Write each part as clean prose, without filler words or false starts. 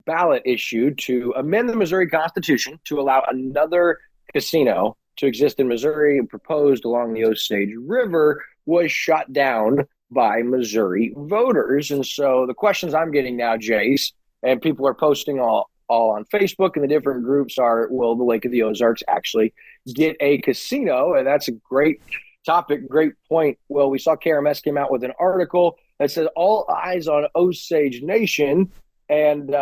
ballot issued to amend the Missouri Constitution to allow another casino to exist in Missouri, proposed along the Osage River, was shot down by Missouri voters. And so the questions I'm getting now, Jace, and people are posting all on Facebook and the different groups are, will the Lake of the Ozarks actually get a casino? And that's a great topic, great point. Well, we saw KRMS came out with an article that says all eyes on Osage Nation. And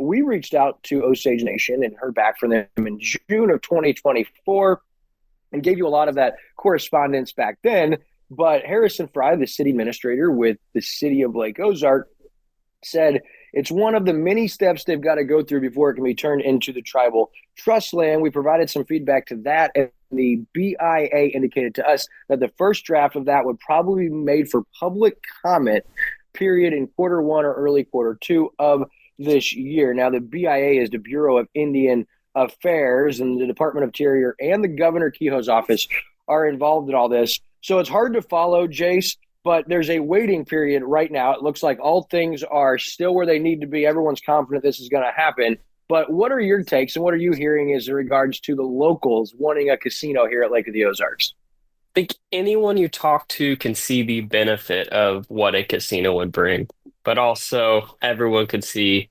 we reached out to Osage Nation and heard back from them in June of 2024 and gave you a lot of that correspondence back then. But Harrison Fry, the city administrator with the city of Lake Ozark, said it's one of the many steps they've got to go through before it can be turned into the tribal trust land. We provided some feedback to that, and the BIA indicated to us that the first draft of that would probably be made for public comment period in Q1 or early Q2 of this year. Now, the BIA is the Bureau of Indian Affairs, and the Department of Interior and the Governor Kehoe's office are involved in all this. So it's hard to follow, Jace, but there's a waiting period right now. It looks like all things are still where they need to be. Everyone's confident this is going to happen. But what are your takes and what are you hearing as in regards to the locals wanting a casino here at Lake of the Ozarks? I think anyone you talk to can see the benefit of what a casino would bring, but also everyone could see,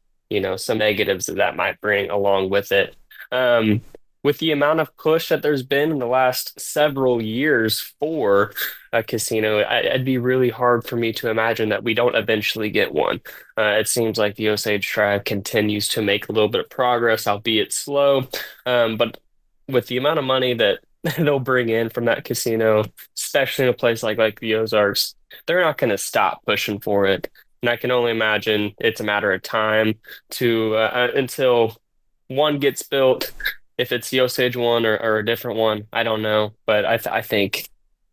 some negatives that might bring along with it. Um, with the amount of push that there's been in the last several years for a casino, it'd be really hard for me to imagine that we don't eventually get one. It seems like the Osage tribe continues to make a little bit of progress, albeit slow. But with the amount of money that they'll bring in from that casino, especially in a place like the Ozarks, they're not going to stop pushing for it. And I can only imagine it's a matter of time to until one gets built. If it's the Osage one or a different one, I don't know, but I think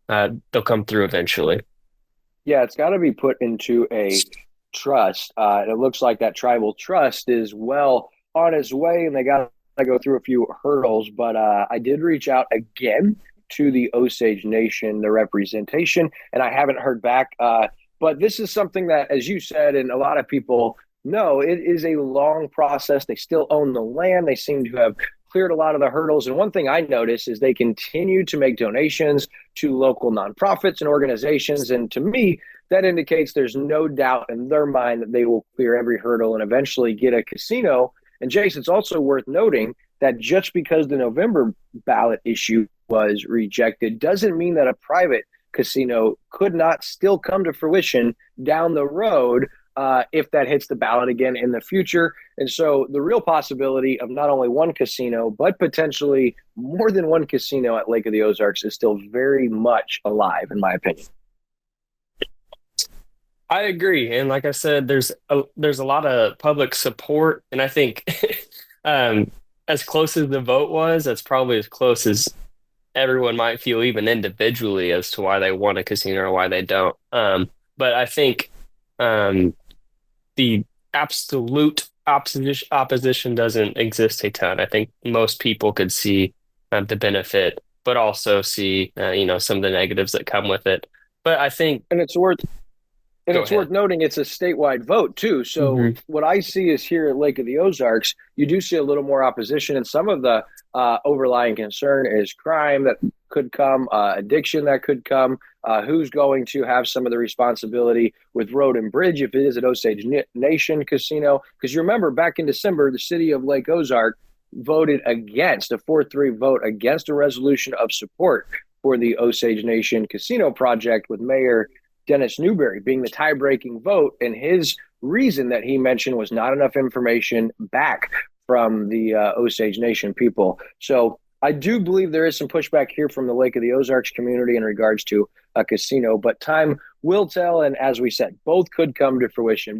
they'll come through eventually. Yeah, it's got to be put into a trust. It looks like that tribal trust is well on its way, and they got to go through a few hurdles. But I did reach out again to the Osage Nation, the representation, and I haven't heard back. But this is something that, as you said, and a lot of people know, it is a long process. They still own the land. They seem to have cleared a lot of the hurdles. And one thing I noticed is they continue to make donations to local nonprofits and organizations. And to me, that indicates there's no doubt in their mind that they will clear every hurdle and eventually get a casino. And Jace, it's also worth noting that just because the November ballot issue was rejected doesn't mean that a private casino could not still come to fruition down the road if that hits the ballot again in the future. And so the real possibility of not only one casino, but potentially more than one casino at Lake of the Ozarks is still very much alive, in my opinion. I agree, and like I said, there's a lot of public support, and I think as close as the vote was, that's probably as close as everyone might feel, even individually, as to why they want a casino or why they don't. But I think the absolute opposition doesn't exist a ton. I think most people could see the benefit, but also see some of the negatives that come with it. But I think, And it's worth And go it's ahead. worth noting it's a statewide vote too. So Hmm. what I see is here at Lake of the Ozarks, you do see a little more opposition, and some of the overlying concern is crime that could come, addiction that could come. Who's going to have some of the responsibility with road and bridge if it is an Osage Nation casino? Because you remember back in December, the city of Lake Ozark voted against a 4-3 vote against a resolution of support for the Osage Nation casino project, with Mayor Dennis Newberry being the tie-breaking vote, and his reason that he mentioned was not enough information back from the Osage Nation people. So I do believe there is some pushback here from the Lake of the Ozarks community in regards to a casino, but time will tell. And as we said, both could come to fruition.